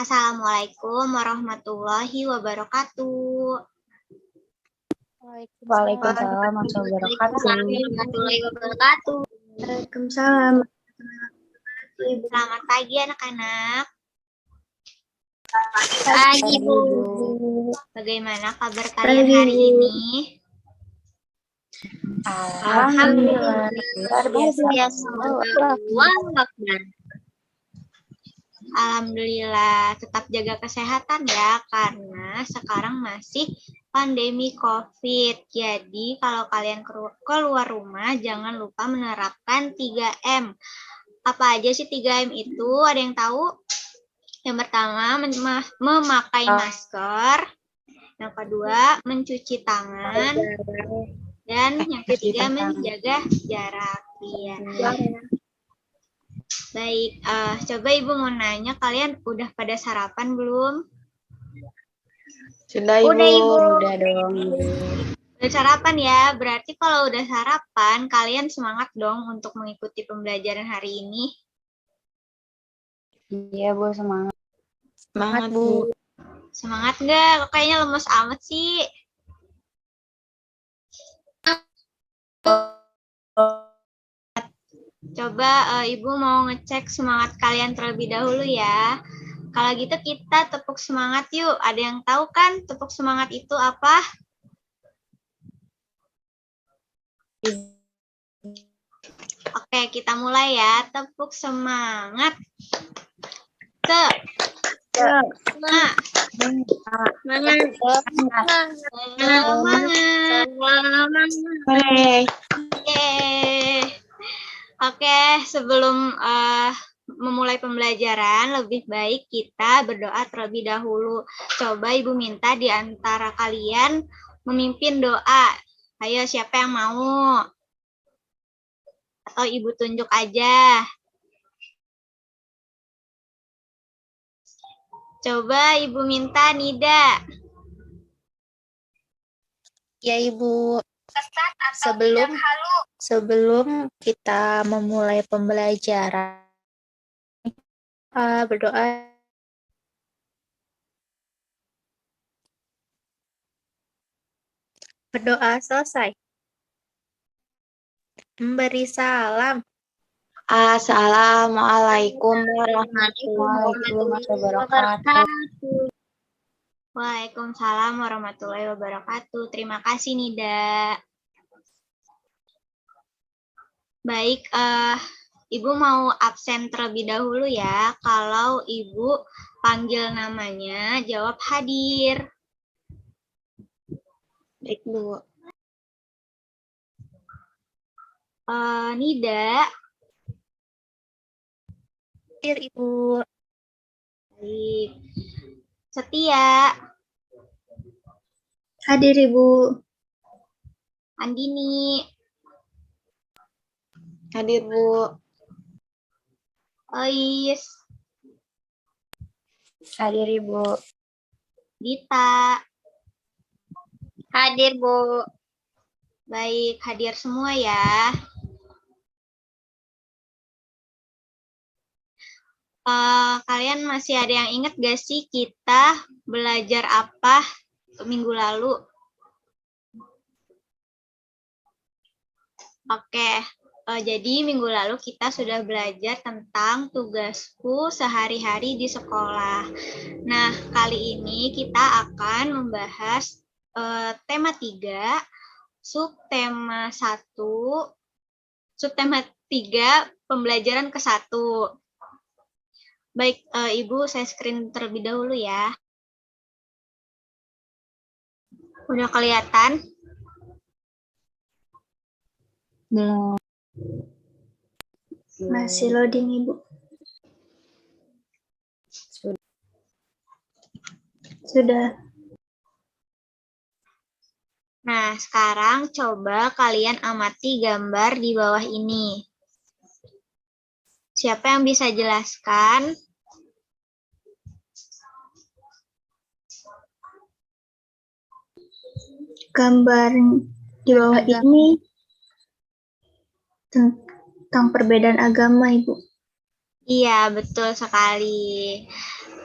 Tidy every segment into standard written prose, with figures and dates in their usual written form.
Assalamualaikum warahmatullahi wabarakatuh. Waalaikumsalam warahmatullahi wabarakatuh. Waalaikumsalam. Selamat pagi anak-anak. Pagi, Bu. Bagaimana kabar kalian hari ini? Alhamdulillah. Luar biasa. Alhamdulillah, tetap jaga kesehatan ya, karena sekarang masih pandemi COVID. Jadi, kalau kalian keluar rumah, jangan lupa menerapkan 3M. Apa aja sih 3M itu? Ada yang tahu? Yang pertama, memakai masker. Yang kedua, mencuci tangan. Dan yang ketiga, menjaga jarak. Ya. Baik, coba Ibu mau nanya, kalian udah pada sarapan belum? Sudah, Ibu. Udah, Ibu. Udah dong, Ibu. Udah sarapan ya, berarti kalau udah sarapan, kalian semangat dong untuk mengikuti pembelajaran hari ini. Iya, Bu, semangat. Semangat, Bu. Semangat nggak? Kayaknya lemes amat sih. Coba Ibu mau ngecek semangat kalian terlebih dahulu ya. Kalau gitu kita tepuk semangat yuk. Ada yang tahu kan tepuk semangat itu apa? Oke, kita mulai ya. Tepuk semangat. Oke, sebelum memulai pembelajaran, lebih baik kita berdoa terlebih dahulu. Coba Ibu minta di antara kalian memimpin doa. Ayo, siapa yang mau? Atau Ibu tunjuk aja. Coba Ibu minta Nida. Ya, Ibu. Sebelum kita memulai pembelajaran, berdoa. Berdoa selesai. Memberi salam. Assalamualaikum warahmatullahi wabarakatuh. Waalaikumsalam warahmatullahi wabarakatuh. Terima kasih Nida. Baik, Ibu mau absen terlebih dahulu ya. Kalau Ibu panggil namanya, jawab hadir. Baik, Bu. Nida. Hadir, Ibu. Baik. Setia. Hadir, Ibu. Andini. Hadir, Bu. Ois. Hadir, Ibu. Dita. Hadir, Bu. Baik, hadir semua ya. Kalian masih ada yang ingat gak sih kita belajar apa minggu lalu? Oke, jadi minggu lalu kita sudah belajar tentang tugasku sehari-hari di sekolah. Nah, kali ini kita akan membahas tema 3, subtema 3, pembelajaran ke-1. Baik, Ibu, saya screen terlebih dahulu ya. Udah kelihatan? Belum. Masih loading, Ibu. Sudah. Nah, sekarang coba kalian amati gambar di bawah ini. Siapa yang bisa jelaskan? Gambar di bawah ini tentang perbedaan agama, Ibu. Iya, betul sekali.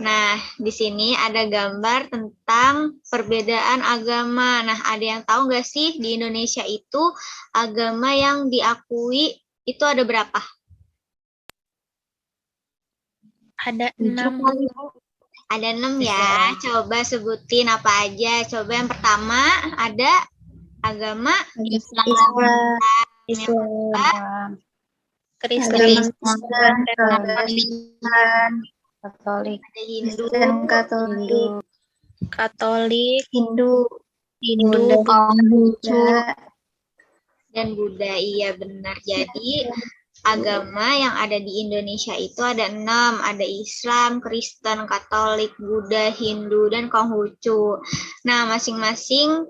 Nah, di sini ada gambar tentang perbedaan agama. Nah, ada yang tahu nggak sih di Indonesia itu agama yang diakui itu ada berapa? Ada 7 6. kali. Ada 6 ya. Coba sebutin apa aja. Coba yang pertama ada agama Islam, Kristen, Katolik, ada Hindu, Kristen, Katolik, Katolik, Hindu, Hindu, Buddha, dan Buddha. Iya benar. Jadi agama yang ada di Indonesia itu ada 6. Ada Islam, Kristen, Katolik, Buddha, Hindu, dan Konghucu. Nah, masing-masing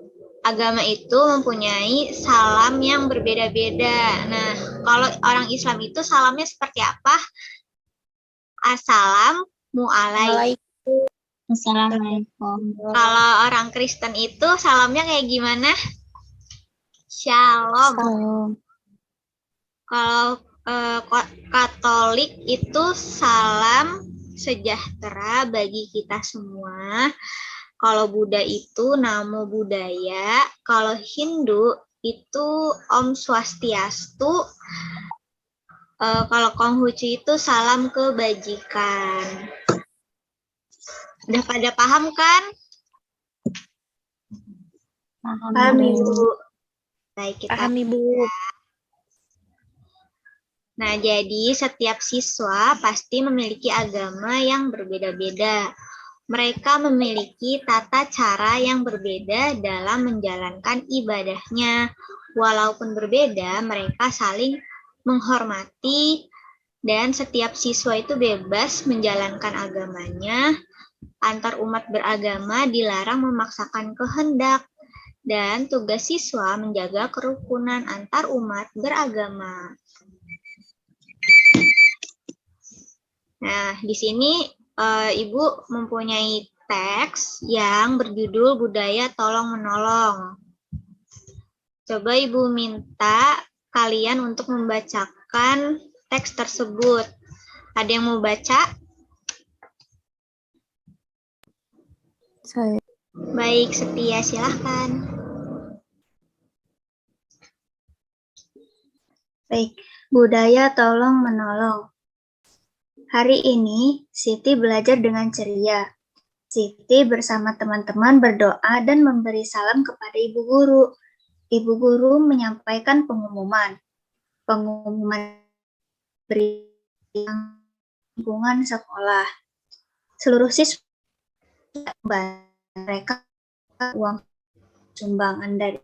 agama itu mempunyai salam yang berbeda-beda. Nah, kalau orang Islam itu salamnya seperti apa? Assalamualaikum. Assalamualaikum. Kalau orang Kristen itu salamnya kayak gimana? Shalom. Kalau Katolik itu salam sejahtera bagi kita semua. Kalau Buddha itu Namo Buddhaya. Kalau Hindu itu Om Swastiastu. Kalau Konghucu itu salam kebajikan. Udah pada paham kan? Paham, Ibu. Baik, kita Paham, Ibu. Nah, jadi setiap siswa pasti memiliki agama yang berbeda-beda. Mereka memiliki tata cara yang berbeda dalam menjalankan ibadahnya. Walaupun berbeda, mereka saling menghormati dan setiap siswa itu bebas menjalankan agamanya. Antar umat beragama dilarang memaksakan kehendak dan tugas siswa menjaga kerukunan antar umat beragama. Nah, di sini Ibu mempunyai teks yang berjudul Budaya Tolong Menolong. Coba Ibu minta kalian untuk membacakan teks tersebut. Ada yang mau baca? Saya. Baik, Setia, silahkan. Baik, budaya tolong menolong. Hari ini, Siti belajar dengan ceria. Siti bersama teman-teman berdoa dan memberi salam kepada Ibu Guru. Ibu Guru menyampaikan pengumuman. Pengumuman beri lingkungan sekolah. Seluruh siswa mereka uang sumbangan dari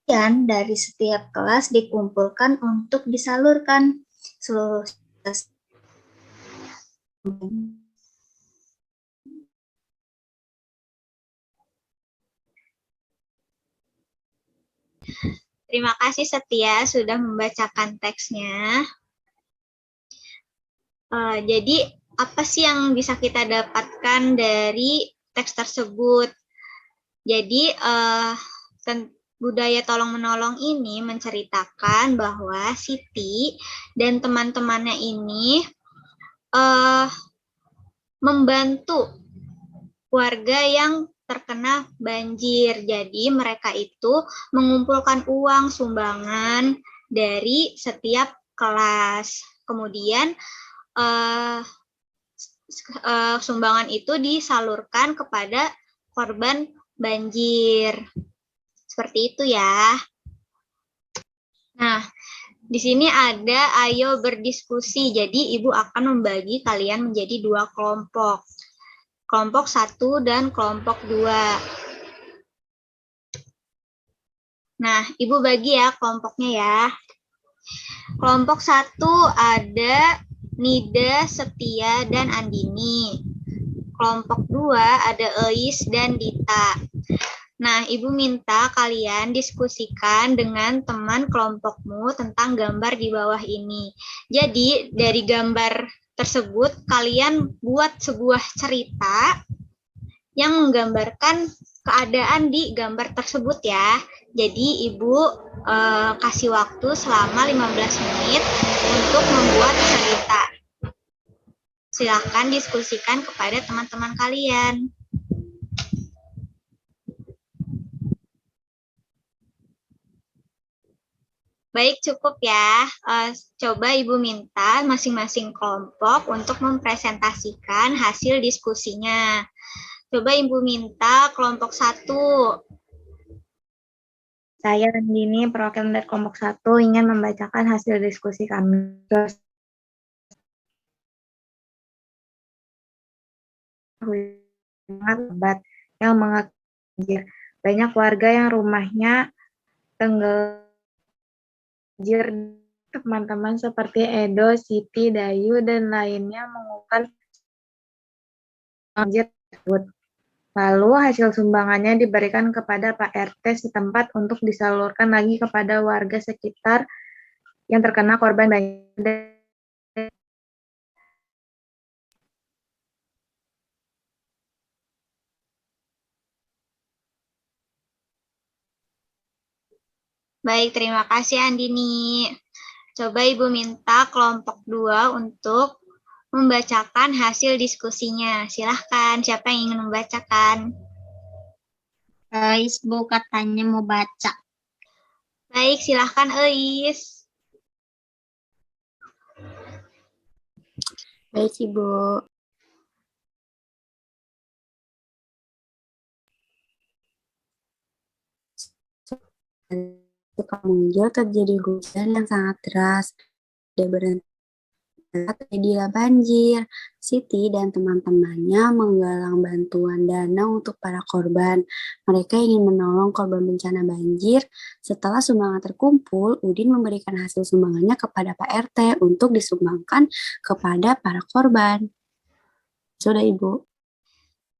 dan dari setiap kelas dikumpulkan untuk disalurkan seluruh Terima kasih Setia sudah membacakan teksnya. Jadi apa sih yang bisa kita dapatkan dari teks tersebut? Jadi budaya tolong menolong ini menceritakan bahwa Siti dan teman-temannya ini membantu warga yang terkena banjir. Jadi mereka itu mengumpulkan uang sumbangan dari setiap kelas. Kemudian sumbangan itu disalurkan kepada korban banjir. Seperti itu ya. Nah, di sini ada ayo berdiskusi. Jadi Ibu akan membagi kalian menjadi 2 kelompok. Kelompok 1 dan kelompok 2. Nah, Ibu bagi ya kelompoknya ya. Kelompok 1 ada Nida, Setia, dan Andini. Kelompok 2 ada Eis dan Dita. Nah, Ibu minta kalian diskusikan dengan teman kelompokmu tentang gambar di bawah ini. Jadi, dari gambar tersebut, kalian buat sebuah cerita yang menggambarkan keadaan di gambar tersebut ya. Jadi, Ibu kasih waktu selama 15 menit untuk membuat cerita. Silakan diskusikan kepada teman-teman kalian. Baik, cukup ya. Coba Ibu minta masing-masing kelompok untuk mempresentasikan hasil diskusinya. Coba Ibu minta kelompok 1. Saya Andini, perwakilan dari kelompok 1, ingin membacakan hasil diskusi kami. Lebat yang mengakibatkan banyak warga yang rumahnya tenggelam banjir. Teman-teman seperti Edo, Siti, Dayu, dan lainnya mengumpulkan banjir tersebut. Lalu hasil sumbangannya diberikan kepada Pak RT setempat untuk disalurkan lagi kepada warga sekitar yang terkena korban banjir. Baik, terima kasih Andini. Coba Ibu minta kelompok 2 untuk membacakan hasil diskusinya. Silahkan, siapa yang ingin membacakan? Bu katanya mau baca. Baik, silahkan Eis. Baik, Ibu. Kemudian terjadi hujan yang sangat deras. Tidak berhenti, terjadilah banjir. Siti dan teman-temannya menggalang bantuan dana untuk para korban. Mereka ingin menolong korban bencana banjir. Setelah sumbangan terkumpul, Udin memberikan hasil sumbangannya kepada Pak RT untuk disumbangkan kepada para korban. Sudah, Ibu.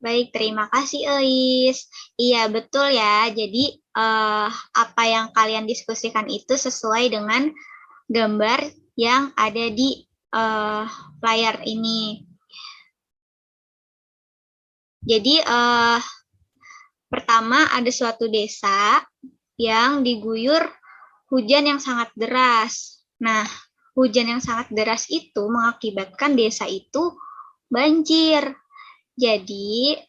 Baik, terima kasih Eis. Iya, betul ya. Jadi apa yang kalian diskusikan itu sesuai dengan gambar yang ada di layar ini. Jadi pertama ada suatu desa yang diguyur hujan yang sangat deras. Nah, hujan yang sangat deras itu mengakibatkan desa itu banjir. Jadi,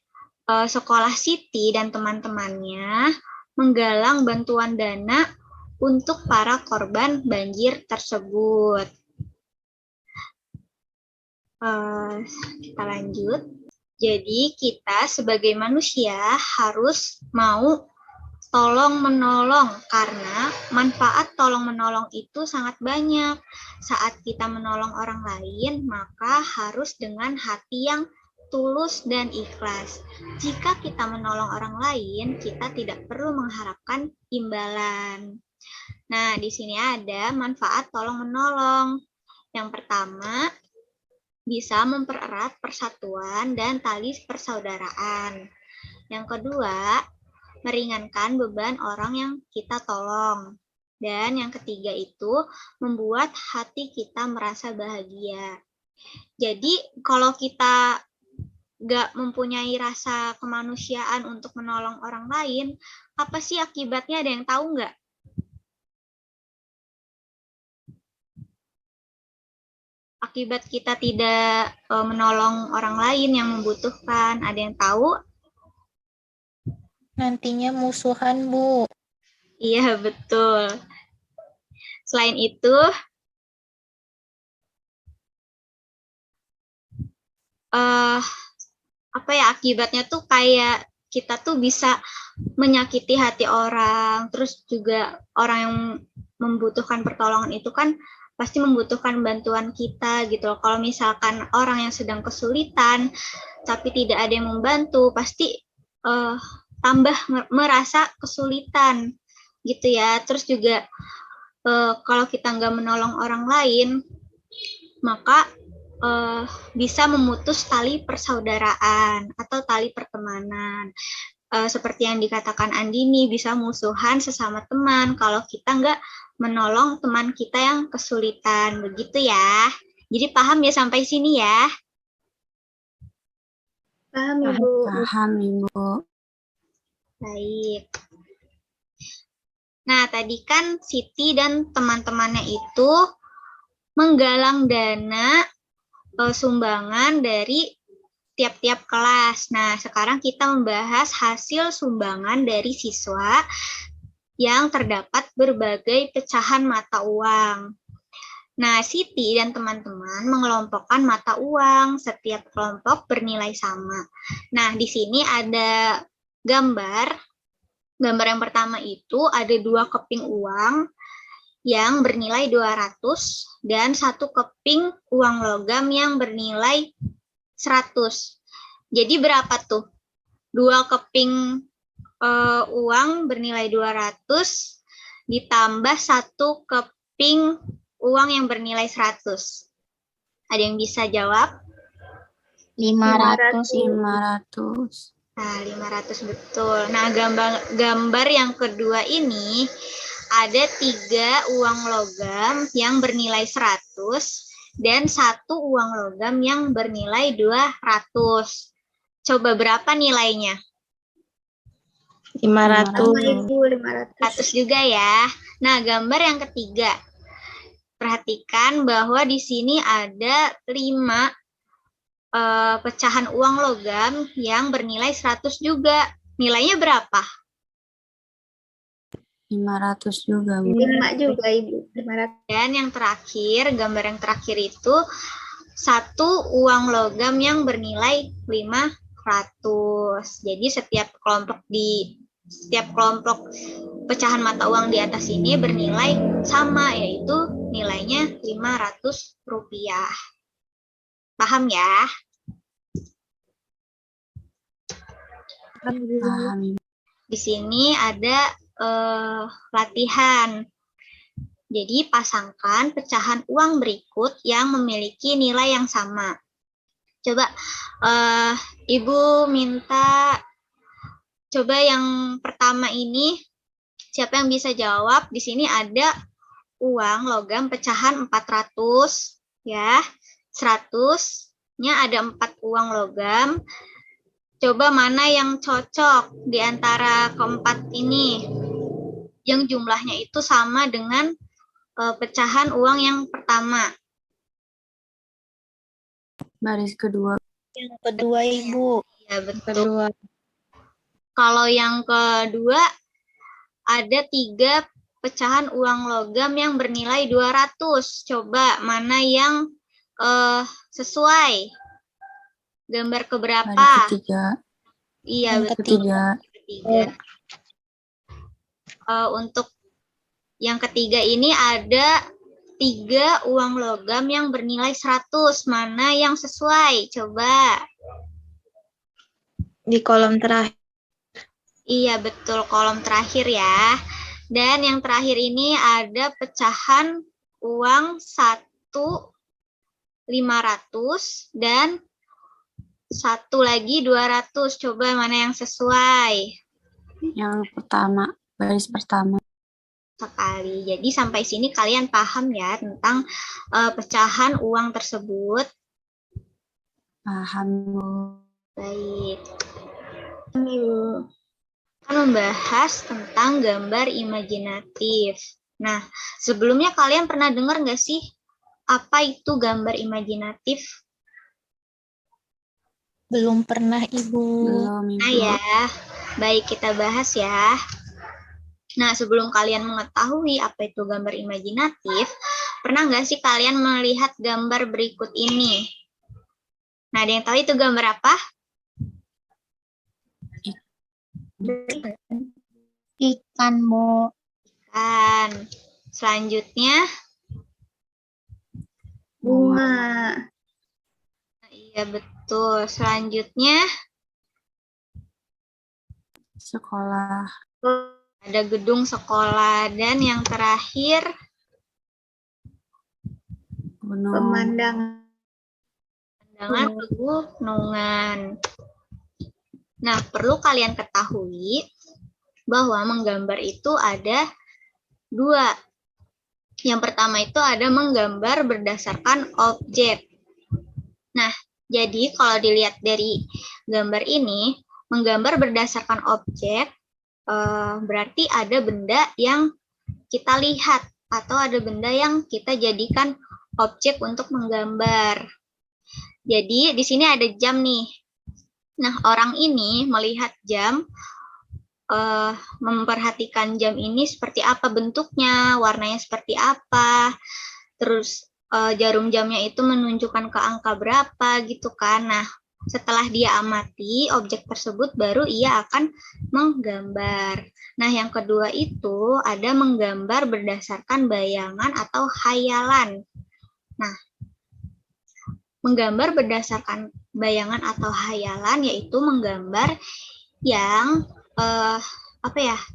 sekolah Siti dan teman-temannya menggalang bantuan dana untuk para korban banjir tersebut. Kita lanjut. Jadi, kita sebagai manusia harus mau tolong-menolong karena manfaat tolong-menolong itu sangat banyak. Saat kita menolong orang lain, maka harus dengan hati yang tulus dan ikhlas. Jika kita menolong orang lain, kita tidak perlu mengharapkan imbalan. Nah, di sini ada manfaat tolong-menolong. Yang pertama, bisa mempererat persatuan dan tali persaudaraan. Yang kedua, meringankan beban orang yang kita tolong. Dan yang ketiga itu, membuat hati kita merasa bahagia. Jadi, kalau kita nggak mempunyai rasa kemanusiaan untuk menolong orang lain, apa sih akibatnya? Ada yang tahu nggak? Akibat kita tidak menolong orang lain yang membutuhkan, ada yang tahu? Nantinya musuhan, Bu. Iya, betul. Selain itu, akibatnya tuh kayak kita tuh bisa menyakiti hati orang, terus juga orang yang membutuhkan pertolongan itu kan pasti membutuhkan bantuan kita gitu loh. Kalau misalkan orang yang sedang kesulitan tapi tidak ada yang membantu, pasti tambah merasa kesulitan gitu ya. Terus juga kalau kita nggak menolong orang lain, maka bisa memutus tali persaudaraan atau tali pertemanan. Seperti yang dikatakan Andini, bisa musuhan sesama teman kalau kita nggak menolong teman kita yang kesulitan. Begitu ya. Jadi paham ya sampai sini ya? Paham, Ibu. Paham, Ibu. Baik. Nah, tadi kan Siti dan teman-temannya itu menggalang dana sumbangan dari tiap-tiap kelas. Nah, sekarang kita membahas hasil sumbangan dari siswa yang terdapat berbagai pecahan mata uang. Nah, Siti dan teman-teman mengelompokkan mata uang, setiap kelompok bernilai sama. Nah, di sini ada gambar. Gambar yang pertama itu ada 2 keping uang yang bernilai 200 dan 1 keping uang logam yang bernilai 100. Jadi berapa tuh? 2 keping uang bernilai 200 ditambah 1 keping uang yang bernilai 100. Ada yang bisa jawab? 500. 500. Nah, 500 betul. Nah, gambar yang kedua ini ada 3 uang logam yang bernilai 100 dan 1 uang logam yang bernilai 200. Coba berapa nilainya? 500. 100 juga ya. Nah, gambar yang ketiga. Perhatikan bahwa di sini ada 5 pecahan uang logam yang bernilai 100 juga. Nilainya berapa? 500 juga, Bu. 5 juga, Ibu. 500. Dan yang terakhir, gambar yang terakhir itu 1 uang logam yang bernilai 500. Jadi setiap kelompok pecahan mata uang di atas ini bernilai sama, yaitu nilainya Rp500. Paham ya? Paham. Di sini ada latihan. Jadi pasangkan pecahan uang berikut yang memiliki nilai yang sama. Coba Ibu minta coba yang pertama ini, siapa yang bisa jawab? Di sini ada uang logam pecahan 400 ya. 100-nya ada 4 uang logam. Coba mana yang cocok di antara keempat ini? Yang jumlahnya itu sama dengan pecahan uang yang pertama. Baris kedua. Yang kedua, Ibu. Ya, betul. Kedua. Kalau yang kedua ada 3 pecahan uang logam yang bernilai 200. Coba mana yang sesuai? Gambar keberapa? Baris ketiga. Iya, Yang betul. Ketiga. Untuk yang ketiga ini ada 3 uang logam yang bernilai 100. Mana yang sesuai? Coba. Di kolom terakhir. Iya, betul. Kolom terakhir ya. Dan yang terakhir ini ada pecahan uang 1.500 dan 1 lagi 200. Coba mana yang sesuai? Yang pertama. Baris pertama. Sekali. Jadi sampai sini kalian paham ya tentang pecahan uang tersebut. Paham, Bu. Baik. Akan membahas tentang gambar imajinatif. Nah, sebelumnya kalian pernah dengar nggak sih apa itu gambar imajinatif? Belum pernah, Ibu. Belum, Ibu. Nah ya, baik kita bahas ya. Nah, sebelum kalian mengetahui apa itu gambar imajinatif, pernah nggak sih kalian melihat gambar berikut ini? Nah, ada yang tahu itu gambar apa? Ikan, Bu. Kan. Selanjutnya, Bunga. iya betul. Selanjutnya, Sekolah. ada gedung sekolah. Dan yang terakhir, Gunung. Pemandangan. pegunungan. Nah, perlu kalian ketahui bahwa menggambar itu ada 2. Yang pertama itu ada menggambar berdasarkan objek. Nah, jadi kalau dilihat dari gambar ini, menggambar berdasarkan objek berarti ada benda yang kita lihat atau ada benda yang kita jadikan objek untuk menggambar. Jadi di sini ada jam nih. Nah, orang ini melihat jam, memperhatikan jam ini seperti apa bentuknya, warnanya seperti apa, terus jarum jamnya itu menunjukkan ke angka berapa gitu kan. Nah, setelah dia amati objek tersebut, baru ia akan menggambar. Nah, yang kedua itu ada menggambar berdasarkan bayangan atau hayalan. Nah, menggambar berdasarkan bayangan atau hayalan yaitu menggambar yang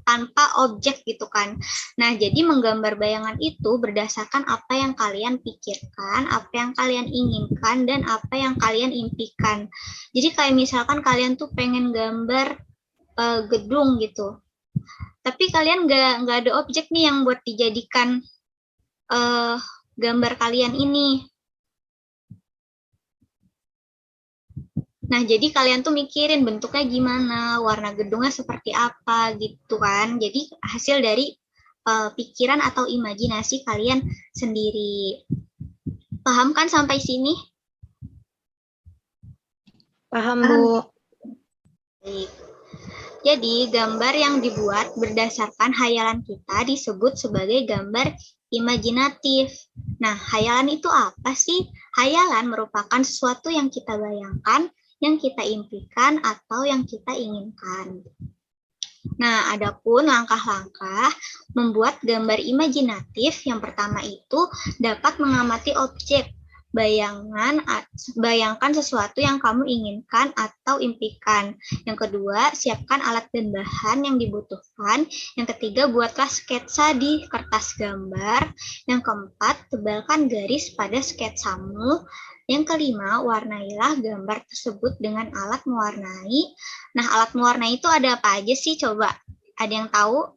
tanpa objek gitu kan. Nah, jadi menggambar bayangan itu berdasarkan apa yang kalian pikirkan, apa yang kalian inginkan, dan apa yang kalian impikan. Jadi kayak misalkan kalian tuh pengen gambar gedung gitu, tapi kalian nggak ada objek nih yang buat dijadikan gambar kalian ini. Nah, jadi kalian tuh mikirin bentuknya gimana, warna gedungnya seperti apa gitu kan. Jadi hasil dari pikiran atau imajinasi kalian sendiri. Paham kan sampai sini? Paham, Bu. Baik. Jadi gambar yang dibuat berdasarkan hayalan kita disebut sebagai gambar imajinatif. Nah, hayalan itu apa sih? Hayalan merupakan sesuatu yang kita bayangkan, yang kita impikan, atau yang kita inginkan. Nah, adapun langkah-langkah membuat gambar imajinatif, yang pertama itu dapat mengamati objek. Bayangkan sesuatu yang kamu inginkan atau impikan. Yang kedua, siapkan alat dan bahan yang dibutuhkan. Yang ketiga, buatlah sketsa di kertas gambar. Yang keempat, tebalkan garis pada sketsamu. Yang kelima, warnailah gambar tersebut dengan alat mewarnai. Nah, alat mewarnai itu ada apa aja sih? Coba, ada yang tahu?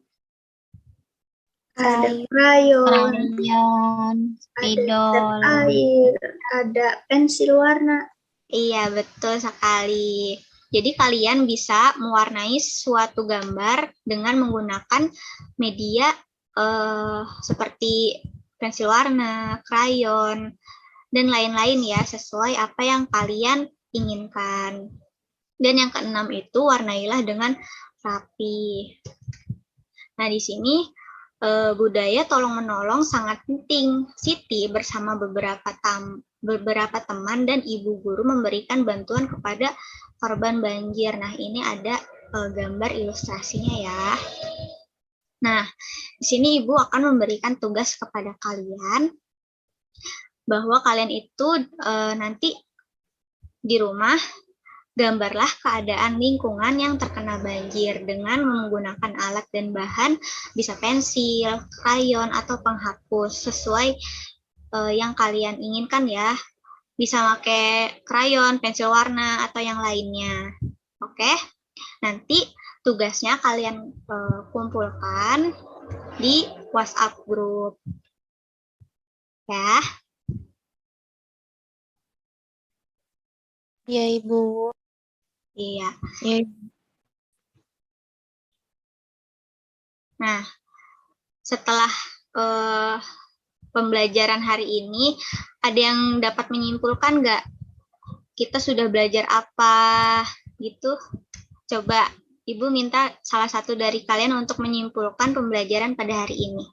Ada krayon, spidol, air, ada pensil warna. Iya, betul sekali. Jadi kalian bisa mewarnai suatu gambar dengan menggunakan media seperti pensil warna, krayon, dan lain-lain ya, sesuai apa yang kalian inginkan. Dan yang keenam itu warnailah dengan rapi. Nah, di sini budaya tolong-menolong sangat penting. Siti bersama beberapa teman dan ibu guru memberikan bantuan kepada korban banjir. Nah, ini ada gambar ilustrasinya ya. Nah, di sini ibu akan memberikan tugas kepada kalian bahwa kalian itu nanti di rumah gambarlah keadaan lingkungan yang terkena banjir dengan menggunakan alat dan bahan, bisa pensil, krayon, atau penghapus sesuai yang kalian inginkan ya. Bisa pakai krayon, pensil warna, atau yang lainnya. Oke, nanti tugasnya kalian kumpulkan di WhatsApp grup. Ya. ya Ibu. Iya. Ya, Nah, setelah pembelajaran hari ini, ada yang dapat menyimpulkan nggak? Kita sudah belajar apa gitu? Coba Ibu minta salah satu dari kalian untuk menyimpulkan pembelajaran pada hari ini.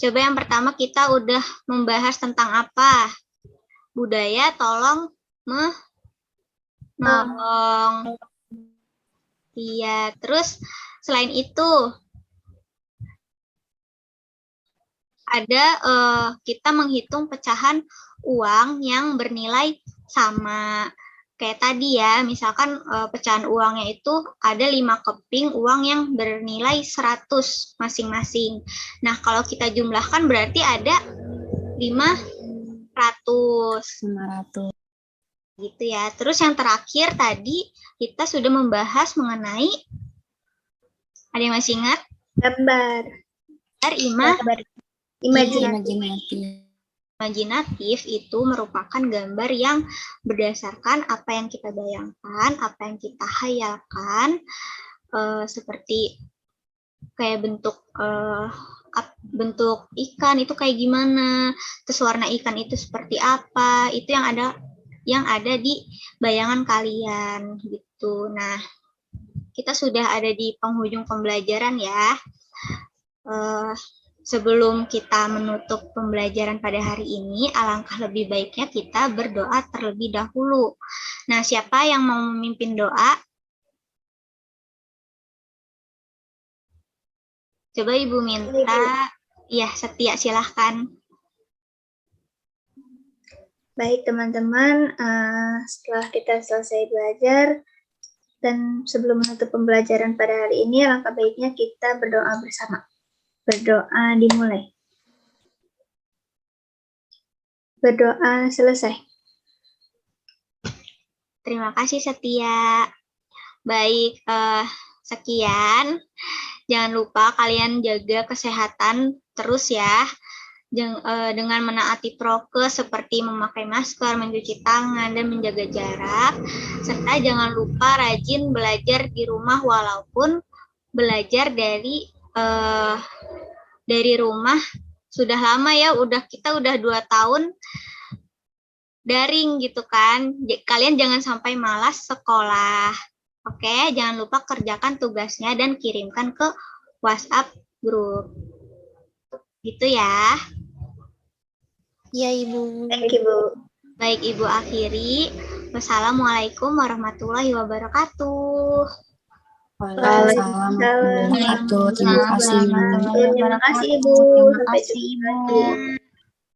Coba yang pertama kita udah membahas tentang apa? Budaya tolong menolong. Iya, terus selain itu ada kita menghitung pecahan uang yang bernilai sama. Kayak tadi ya, misalkan pecahan uangnya itu ada 5 keping uang yang bernilai 100 masing-masing. Nah, kalau kita jumlahkan berarti ada 500. 500. Gitu ya. Terus yang terakhir tadi kita sudah membahas mengenai, ada yang masih ingat? Gambar. Imajinatif. Imajinatif itu merupakan gambar yang berdasarkan apa yang kita bayangkan, apa yang kita hayalkan, seperti kayak bentuk bentuk ikan itu kayak gimana, terus warna ikan itu seperti apa, itu yang ada di bayangan kalian gitu. Nah, kita sudah ada di penghujung pembelajaran ya. Sebelum kita menutup pembelajaran pada hari ini, alangkah lebih baiknya kita berdoa terlebih dahulu. Nah, siapa yang mau memimpin doa? Coba Ibu minta. Ya, Setia, silahkan. Baik teman-teman, setelah kita selesai belajar dan sebelum menutup pembelajaran pada hari ini, alangkah baiknya kita berdoa bersama. Berdoa dimulai. Berdoa selesai. Terima kasih Setia. Baik, sekian. Jangan lupa kalian jaga kesehatan terus ya. Dengan menaati prokes seperti memakai masker, mencuci tangan, dan menjaga jarak. Serta jangan lupa rajin belajar di rumah walaupun belajar dari rumah sudah lama ya, kita udah 2 tahun daring gitu kan. Kalian jangan sampai malas sekolah. Oke, jangan lupa kerjakan tugasnya dan kirimkan ke WhatsApp grup. Gitu ya. Ya, Ibu. Thank you, Bu. Baik, Ibu akhiri. Wassalamualaikum warahmatullahi wabarakatuh. Waalaikumsalam warahmatullahi wabarakatuh. Terima kasih. Terima kasih, Ibu. Terima Sampai kasih, jumpa Ibu. lagi.